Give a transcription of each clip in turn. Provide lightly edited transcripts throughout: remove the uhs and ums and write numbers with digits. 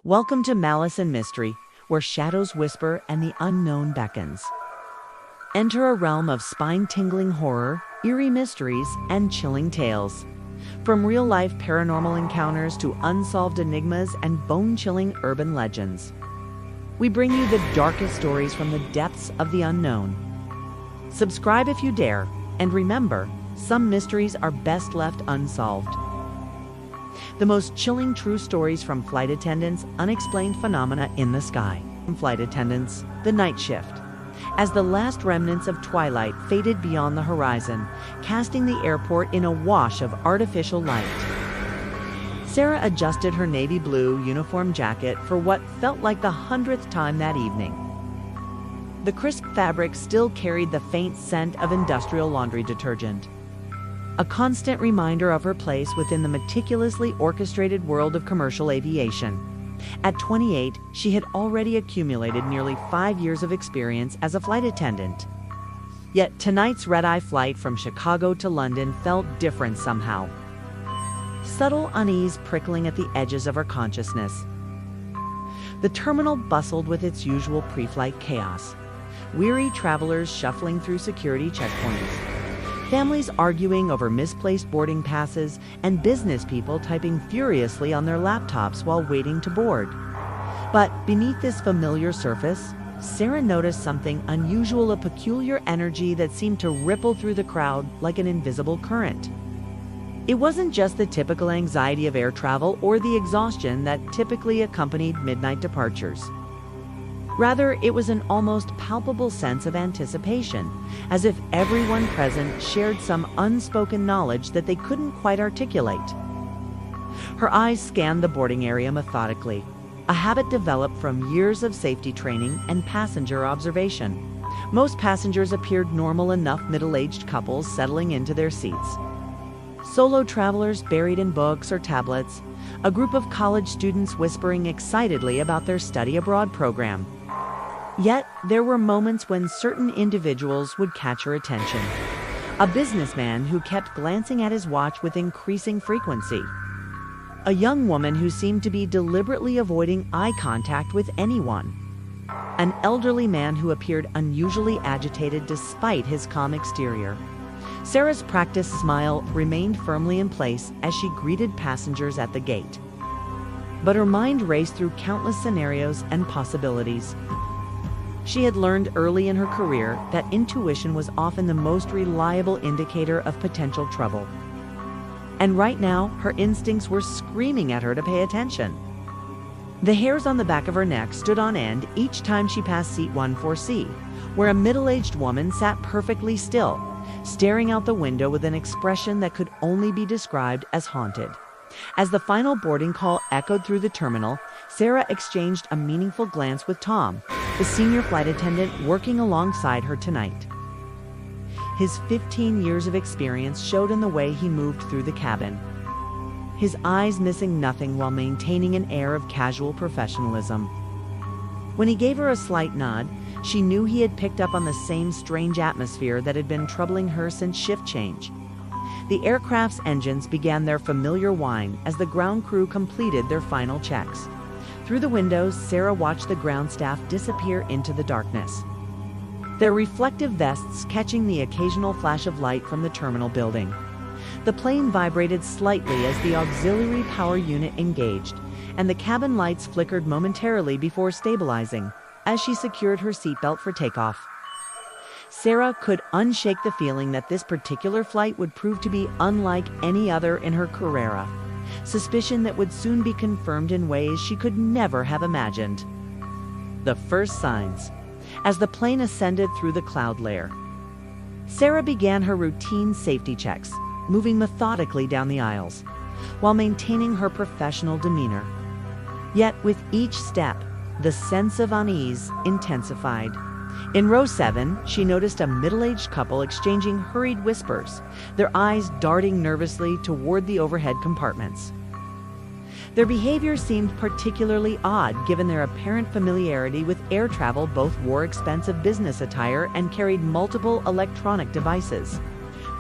Welcome to Malice and Mystery, where shadows whisper and the unknown beckons. Enter a realm of spine-tingling horror, eerie mysteries, and chilling tales. From real-life paranormal encounters to unsolved enigmas and bone-chilling urban legends. We bring you the darkest stories from the depths of the unknown. Subscribe if you dare, and remember, some mysteries are best left unsolved. The most chilling true stories from flight attendants, unexplained phenomena in the sky. Flight attendants, the night shift. As the last remnants of twilight faded beyond the horizon, casting the airport in a wash of artificial light. Sarah adjusted her navy blue uniform jacket for what felt like the 100th time that evening. The crisp fabric still carried the faint scent of industrial laundry detergent. A constant reminder of her place within the meticulously orchestrated world of commercial aviation. At 28, she had already accumulated nearly 5 years of experience as a flight attendant. Yet tonight's red-eye flight from Chicago to London felt different somehow. Subtle unease prickling at the edges of her consciousness. The terminal bustled with its usual pre-flight chaos. Weary travelers shuffling through security checkpoints. Families arguing over misplaced boarding passes, and business people typing furiously on their laptops while waiting to board. But beneath this familiar surface, Sarah noticed something unusual, a peculiar energy that seemed to ripple through the crowd like an invisible current. It wasn't just the typical anxiety of air travel or the exhaustion that typically accompanied midnight departures. Rather, it was an almost palpable sense of anticipation, as if everyone present shared some unspoken knowledge that they couldn't quite articulate. Her eyes scanned the boarding area methodically, a habit developed from years of safety training and passenger observation. Most passengers appeared normal enough, middle-aged couples settling into their seats. Solo travelers buried in books or tablets, a group of college students whispering excitedly about their study abroad program. Yet, there were moments when certain individuals would catch her attention. A businessman who kept glancing at his watch with increasing frequency. A young woman who seemed to be deliberately avoiding eye contact with anyone. An elderly man who appeared unusually agitated despite his calm exterior. Sarah's practiced smile remained firmly in place as she greeted passengers at the gate. But her mind raced through countless scenarios and possibilities. She had learned early in her career that intuition was often the most reliable indicator of potential trouble. And right now, her instincts were screaming at her to pay attention. The hairs on the back of her neck stood on end each time she passed seat 14C, where a middle-aged woman sat perfectly still, staring out the window with an expression that could only be described as haunted. As the final boarding call echoed through the terminal, Sarah exchanged a meaningful glance with Tom, the senior flight attendant working alongside her tonight. His 15 years of experience showed in the way he moved through the cabin, his eyes missing nothing while maintaining an air of casual professionalism. When he gave her a slight nod, she knew he had picked up on the same strange atmosphere that had been troubling her since shift change. The aircraft's engines began their familiar whine as the ground crew completed their final checks. Through the windows, Sarah watched the ground staff disappear into the darkness, their reflective vests catching the occasional flash of light from the terminal building. The plane vibrated slightly as the auxiliary power unit engaged, and the cabin lights flickered momentarily before stabilizing as she secured her seatbelt for takeoff. Sarah could unshake the feeling that this particular flight would prove to be unlike any other in her career. Suspicion that would soon be confirmed in ways she could never have imagined. The first signs. As the plane ascended through the cloud layer, Sarah began her routine safety checks, moving methodically down the aisles, while maintaining her professional demeanor. Yet with each step, the sense of unease intensified. In row 7, she noticed a middle-aged couple exchanging hurried whispers, their eyes darting nervously toward the overhead compartments. Their behavior seemed particularly odd given their apparent familiarity with air travel. Both wore expensive business attire and carried multiple electronic devices.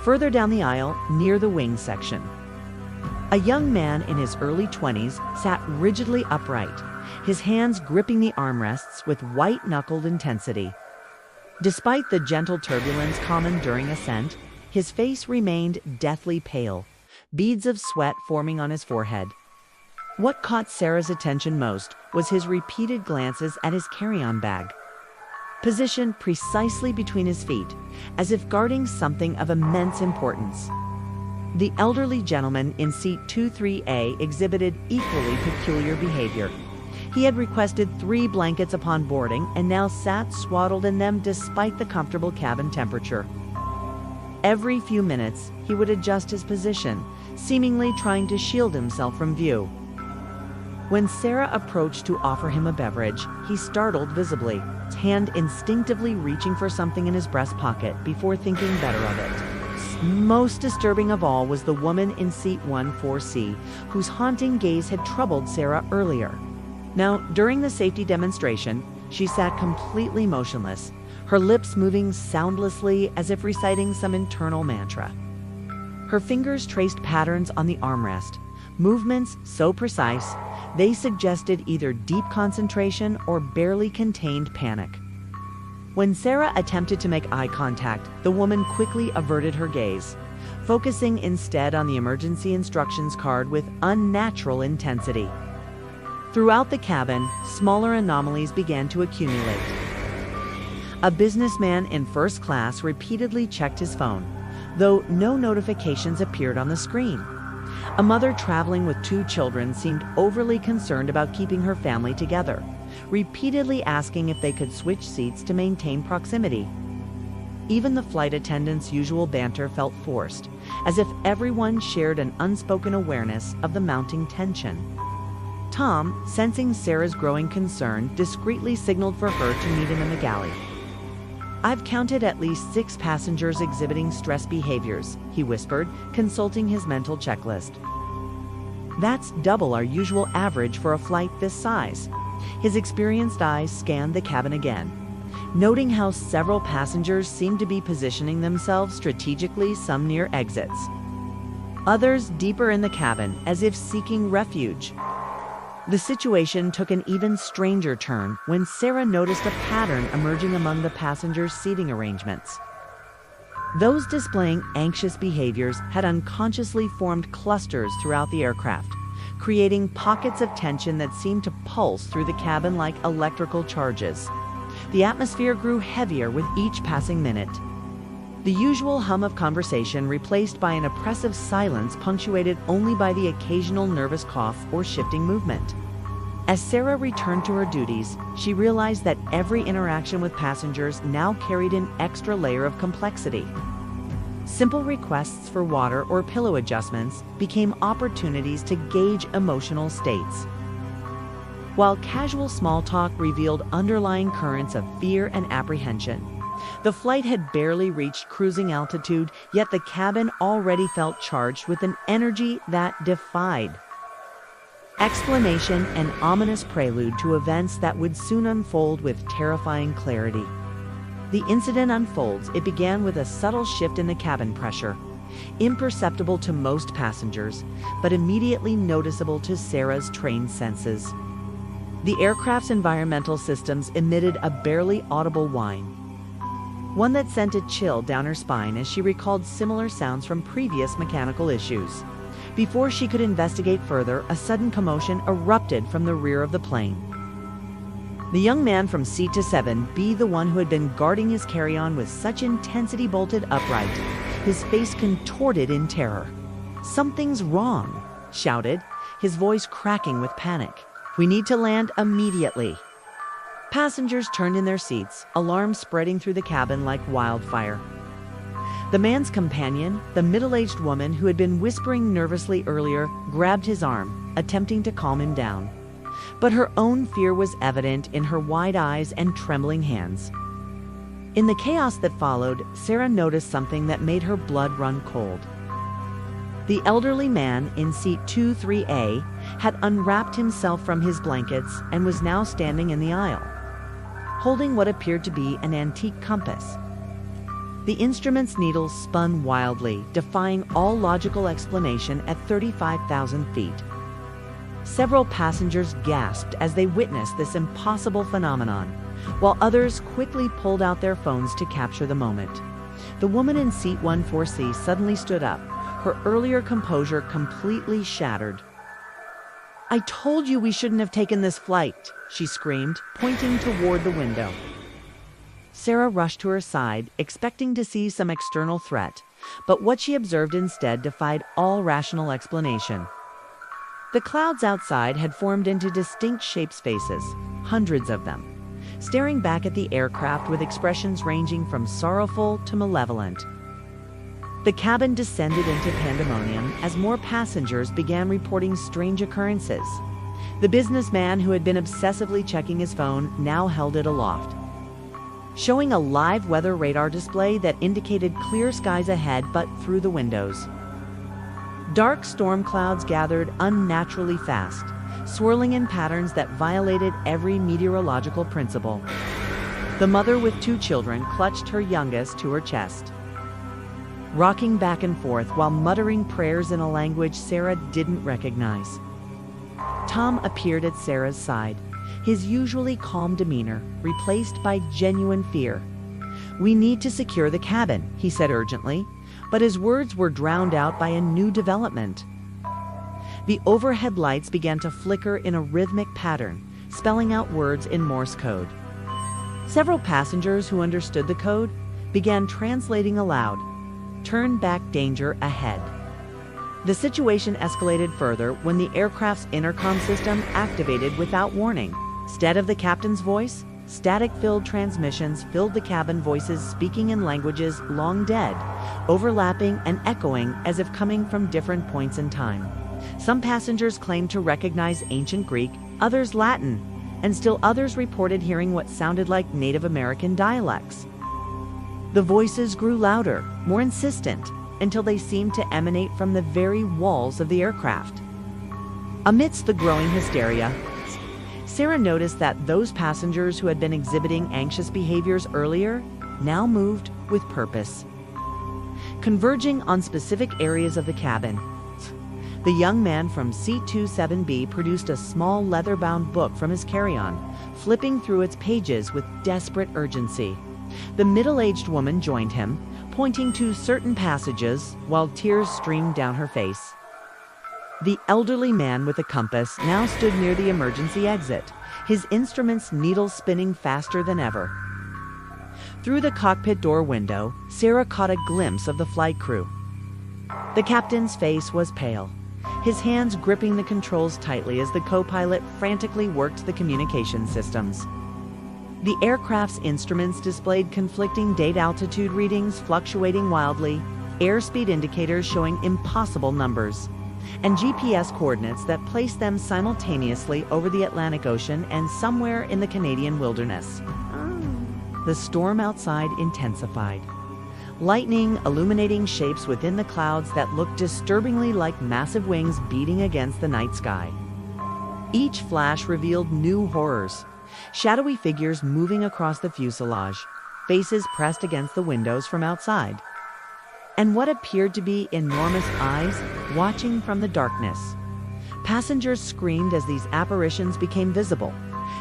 Further down the aisle, near the wing section, A young man in his early 20s sat rigidly upright, his hands gripping the armrests with white-knuckled intensity. Despite the gentle turbulence common during ascent, his face remained deathly pale, beads of sweat forming on his forehead. What caught Sarah's attention most was his repeated glances at his carry-on bag, positioned precisely between his feet, as if guarding something of immense importance. The elderly gentleman in seat 23A exhibited equally peculiar behavior. He had requested 3 blankets upon boarding and now sat swaddled in them despite the comfortable cabin temperature. Every few minutes, he would adjust his position, seemingly trying to shield himself from view. When Sarah approached to offer him a beverage, he startled visibly, his hand instinctively reaching for something in his breast pocket before thinking better of it. Most disturbing of all was the woman in seat 14C, whose haunting gaze had troubled Sarah earlier. Now, during the safety demonstration, she sat completely motionless, her lips moving soundlessly as if reciting some internal mantra. Her fingers traced patterns on the armrest, movements so precise, they suggested either deep concentration or barely contained panic. When Sarah attempted to make eye contact, the woman quickly averted her gaze, focusing instead on the emergency instructions card with unnatural intensity. Throughout the cabin, smaller anomalies began to accumulate. A businessman in first class repeatedly checked his phone, though no notifications appeared on the screen. A mother traveling with 2 children seemed overly concerned about keeping her family together, repeatedly asking if they could switch seats to maintain proximity. Even the flight attendants' usual banter felt forced, as if everyone shared an unspoken awareness of the mounting tension. Tom, sensing Sarah's growing concern, discreetly signaled for her to meet him in the galley. "I've counted at least 6 passengers exhibiting stress behaviors," he whispered, consulting his mental checklist. "That's double our usual average for a flight this size." His experienced eyes scanned the cabin again, noting how several passengers seemed to be positioning themselves strategically, some near exits, others deeper in the cabin as if seeking refuge. The situation took an even stranger turn when Sarah noticed a pattern emerging among the passengers' seating arrangements. Those displaying anxious behaviors had unconsciously formed clusters throughout the aircraft, creating pockets of tension that seemed to pulse through the cabin like electrical charges. The atmosphere grew heavier with each passing minute. The usual hum of conversation replaced by an oppressive silence punctuated only by the occasional nervous cough or shifting movement. As Sarah returned to her duties, she realized that every interaction with passengers now carried an extra layer of complexity. Simple requests for water or pillow adjustments became opportunities to gauge emotional states, while casual small talk revealed underlying currents of fear and apprehension. The flight had barely reached cruising altitude, yet the cabin already felt charged with an energy that defied explanation, an ominous prelude to events that would soon unfold with terrifying clarity. The incident unfolds. It began with a subtle shift in the cabin pressure, imperceptible to most passengers, but immediately noticeable to Sarah's trained senses. The aircraft's environmental systems emitted a barely audible whine, one that sent a chill down her spine as she recalled similar sounds from previous mechanical issues. Before she could investigate further, a sudden commotion erupted from the rear of the plane. The young man from seat 7B, the one who had been guarding his carry-on with such intensity, bolted upright, his face contorted in terror. "Something's wrong," shouted, his voice cracking with panic. "We need to land immediately." Passengers turned in their seats, alarm spreading through the cabin like wildfire. The man's companion, the middle-aged woman who had been whispering nervously earlier, grabbed his arm, attempting to calm him down. But her own fear was evident in her wide eyes and trembling hands. In the chaos that followed, Sarah noticed something that made her blood run cold. The elderly man in seat 23A had unwrapped himself from his blankets and was now standing in the aisle, holding what appeared to be an antique compass. The instrument's needles spun wildly, defying all logical explanation at 35,000 feet. Several passengers gasped as they witnessed this impossible phenomenon, while others quickly pulled out their phones to capture the moment. The woman in seat 14C suddenly stood up, her earlier composure completely shattered. "I told you we shouldn't have taken this flight," she screamed, pointing toward the window. Sarah rushed to her side, expecting to see some external threat, but what she observed instead defied all rational explanation. The clouds outside had formed into distinct shape spaces, hundreds of them, staring back at the aircraft with expressions ranging from sorrowful to malevolent. The cabin descended into pandemonium as more passengers began reporting strange occurrences. The businessman who had been obsessively checking his phone now held it aloft, showing a live weather radar display that indicated clear skies ahead but through the windows. Dark storm clouds gathered unnaturally fast, swirling in patterns that violated every meteorological principle. The mother with 2 children clutched her youngest to her chest, rocking back and forth while muttering prayers in a language Sarah didn't recognize. Tom appeared at Sarah's side, his usually calm demeanor replaced by genuine fear. "We need to secure the cabin," he said urgently, but his words were drowned out by a new development. The overhead lights began to flicker in a rhythmic pattern, spelling out words in Morse code. Several passengers who understood the code began translating aloud, "Turn back, danger ahead." The situation escalated further when the aircraft's intercom system activated without warning. Instead of the captain's voice, static-filled transmissions filled the cabin, voices speaking in languages long dead, overlapping and echoing as if coming from different points in time. Some passengers claimed to recognize ancient Greek, others Latin, and still others reported hearing what sounded like Native American dialects. The voices grew louder, more insistent, until they seemed to emanate from the very walls of the aircraft. Amidst the growing hysteria, Sarah noticed that those passengers who had been exhibiting anxious behaviors earlier now moved with purpose, converging on specific areas of the cabin. The young man from seat 27B produced a small leather-bound book from his carry-on, flipping through its pages with desperate urgency. The middle-aged woman joined him, pointing to certain passages while tears streamed down her face. The elderly man with a compass now stood near the emergency exit, his instruments needles spinning faster than ever. Through the cockpit door window, Sarah caught a glimpse of the flight crew. The captain's face was pale, his hands gripping the controls tightly as the co-pilot frantically worked the communication systems. The aircraft's instruments displayed conflicting date altitude readings fluctuating wildly, airspeed indicators showing impossible numbers, and GPS coordinates that placed them simultaneously over the Atlantic Ocean and somewhere in the Canadian wilderness. The storm outside intensified, lightning illuminating shapes within the clouds that looked disturbingly like massive wings beating against the night sky. Each flash revealed new horrors, shadowy figures moving across the fuselage, faces pressed against the windows from outside, and what appeared to be enormous eyes watching from the darkness. Passengers screamed as these apparitions became visible,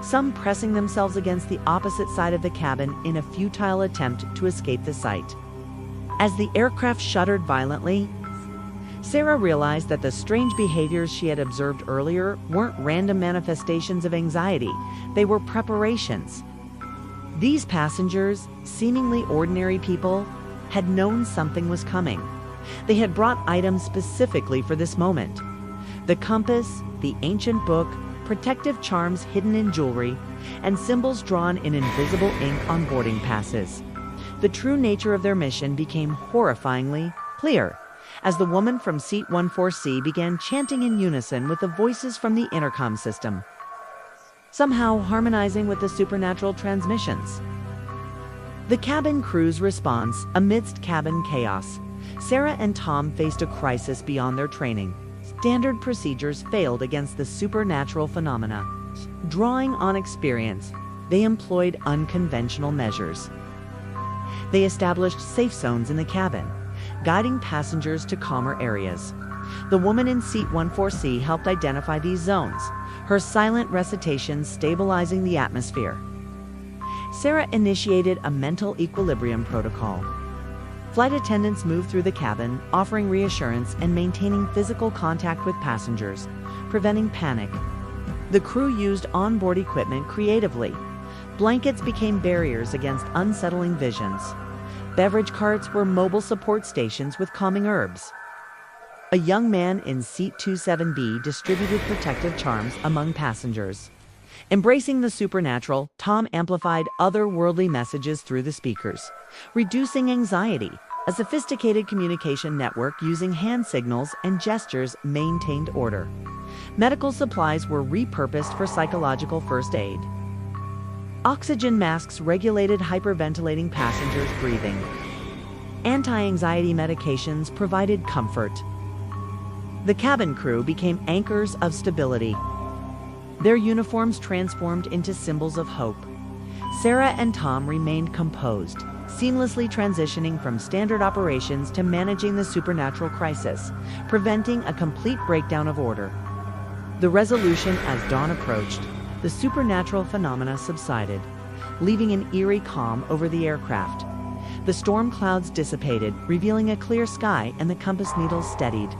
some pressing themselves against the opposite side of the cabin in a futile attempt to escape the sight. As the aircraft shuddered violently, Sarah realized that the strange behaviors she had observed earlier weren't random manifestations of anxiety, they were preparations. These passengers, seemingly ordinary people, had known something was coming. They had brought items specifically for this moment. The compass, the ancient book, protective charms hidden in jewelry, and symbols drawn in invisible ink on boarding passes. The true nature of their mission became horrifyingly clear as the woman from seat 14C began chanting in unison with the voices from the intercom system, somehow harmonizing with the supernatural transmissions. The cabin crew's response amidst cabin chaos. Sarah and Tom faced a crisis beyond their training. Standard procedures failed against the supernatural phenomena. Drawing on experience, they employed unconventional measures. They established safe zones in the cabin, guiding passengers to calmer areas. The woman in seat 14C helped identify these zones, her silent recitations stabilizing the atmosphere. Sarah initiated a mental equilibrium protocol. Flight attendants moved through the cabin, offering reassurance and maintaining physical contact with passengers, preventing panic. The crew used onboard equipment creatively. Blankets became barriers against unsettling visions. Beverage carts were mobile support stations with calming herbs. A young man in seat 27B distributed protective charms among passengers. Embracing the supernatural, Tom amplified otherworldly messages through the speakers, reducing anxiety. A sophisticated communication network using hand signals and gestures maintained order. Medical supplies were repurposed for psychological first aid. Oxygen masks regulated hyperventilating passengers' breathing. Anti-anxiety medications provided comfort. The cabin crew became anchors of stability. Their uniforms transformed into symbols of hope. Sarah and Tom remained composed, seamlessly transitioning from standard operations to managing the supernatural crisis, preventing a complete breakdown of order. The resolution as dawn approached, the supernatural phenomena subsided, leaving an eerie calm over the aircraft. The storm clouds dissipated, revealing a clear sky, and the compass needles steadied.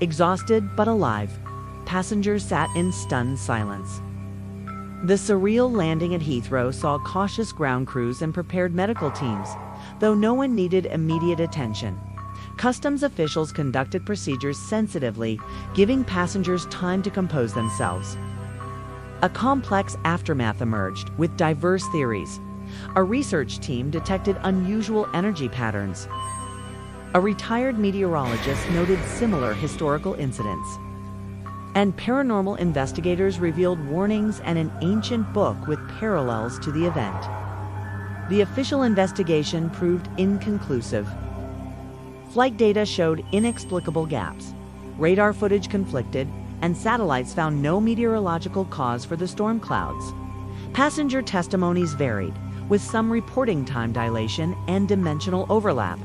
Exhausted but alive, passengers sat in stunned silence. The surreal landing at Heathrow saw cautious ground crews and prepared medical teams, though no one needed immediate attention. Customs officials conducted procedures sensitively, giving passengers time to compose themselves. A complex aftermath emerged, with diverse theories. A research team detected unusual energy patterns. A retired meteorologist noted similar historical incidents. And paranormal investigators revealed warnings and an ancient book with parallels to the event. The official investigation proved inconclusive. Flight data showed inexplicable gaps. Radar footage conflicted, and satellites found no meteorological cause for the storm clouds. Passenger testimonies varied, with some reporting time dilation and dimensional overlap.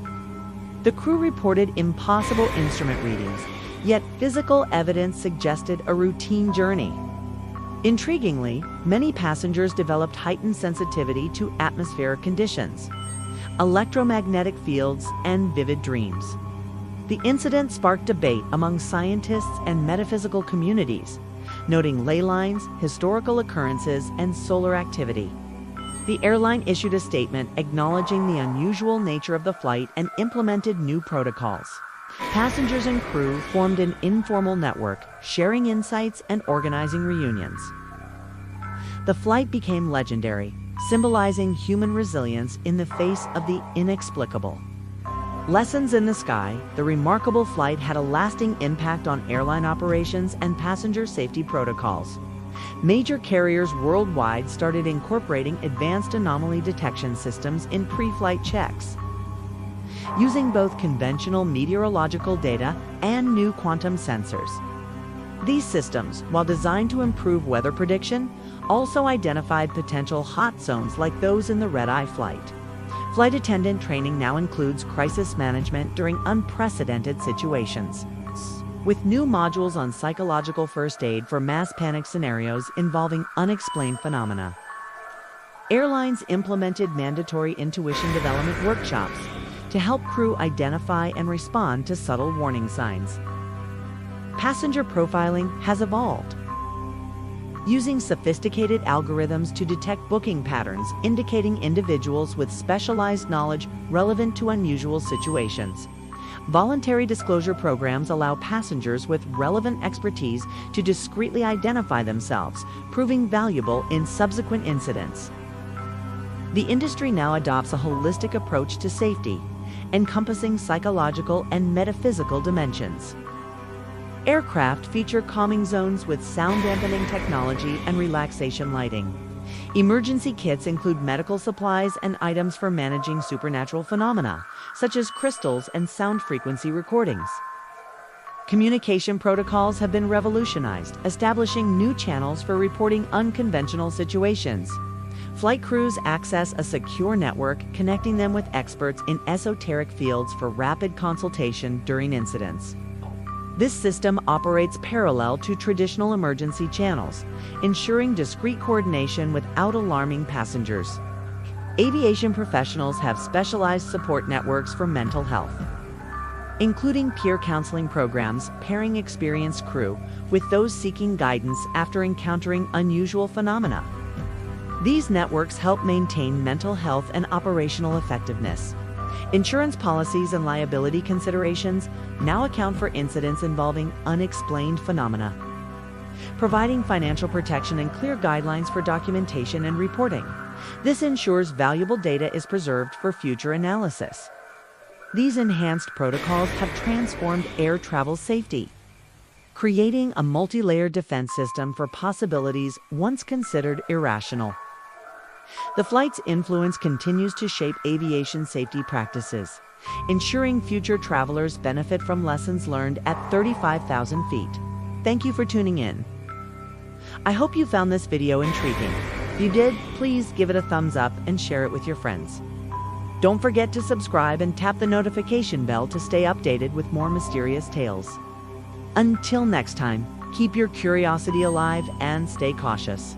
The crew reported impossible instrument readings, yet physical evidence suggested a routine journey. Intriguingly, many passengers developed heightened sensitivity to atmospheric conditions, electromagnetic fields, and vivid dreams. The incident sparked debate among scientists and metaphysical communities, noting ley lines, historical occurrences, and solar activity. The airline issued a statement acknowledging the unusual nature of the flight and implemented new protocols. Passengers and crew formed an informal network, sharing insights and organizing reunions. The flight became legendary, symbolizing human resilience in the face of the inexplicable. Lessons in the sky, the remarkable flight had a lasting impact on airline operations and passenger safety protocols. Major carriers worldwide started incorporating advanced anomaly detection systems in pre-flight checks. Using both conventional meteorological data and new quantum sensors. These systems, while designed to improve weather prediction, also identified potential hot zones like those in the red-eye flight. Flight attendant training now includes crisis management during unprecedented situations, with new modules on psychological first aid for mass panic scenarios involving unexplained phenomena. Airlines implemented mandatory intuition development workshops to help crew identify and respond to subtle warning signs. Passenger profiling has evolved, using sophisticated algorithms to detect booking patterns, indicating individuals with specialized knowledge relevant to unusual situations. Voluntary disclosure programs allow passengers with relevant expertise to discreetly identify themselves, proving valuable in subsequent incidents. The industry now adopts a holistic approach to safety, encompassing psychological and metaphysical dimensions. Aircraft feature calming zones with sound dampening technology and relaxation lighting. Emergency kits include medical supplies and items for managing supernatural phenomena, such as crystals and sound frequency recordings. Communication protocols have been revolutionized, establishing new channels for reporting unconventional situations. Flight crews access a secure network connecting them with experts in esoteric fields for rapid consultation during incidents. This system operates parallel to traditional emergency channels, ensuring discreet coordination without alarming passengers. Aviation professionals have specialized support networks for mental health, including peer counseling programs pairing experienced crew with those seeking guidance after encountering unusual phenomena. These networks help maintain mental health and operational effectiveness. Insurance policies and liability considerations now account for incidents involving unexplained phenomena, providing financial protection and clear guidelines for documentation and reporting. This ensures valuable data is preserved for future analysis. These enhanced protocols have transformed air travel safety, creating a multi-layered defense system for possibilities once considered irrational. The flight's influence continues to shape aviation safety practices, ensuring future travelers benefit from lessons learned at 35,000 feet. Thank you for tuning in. I hope you found this video intriguing. If you did, please give it a thumbs up and share it with your friends. Don't forget to subscribe and tap the notification bell to stay updated with more mysterious tales. Until next time, keep your curiosity alive and stay cautious.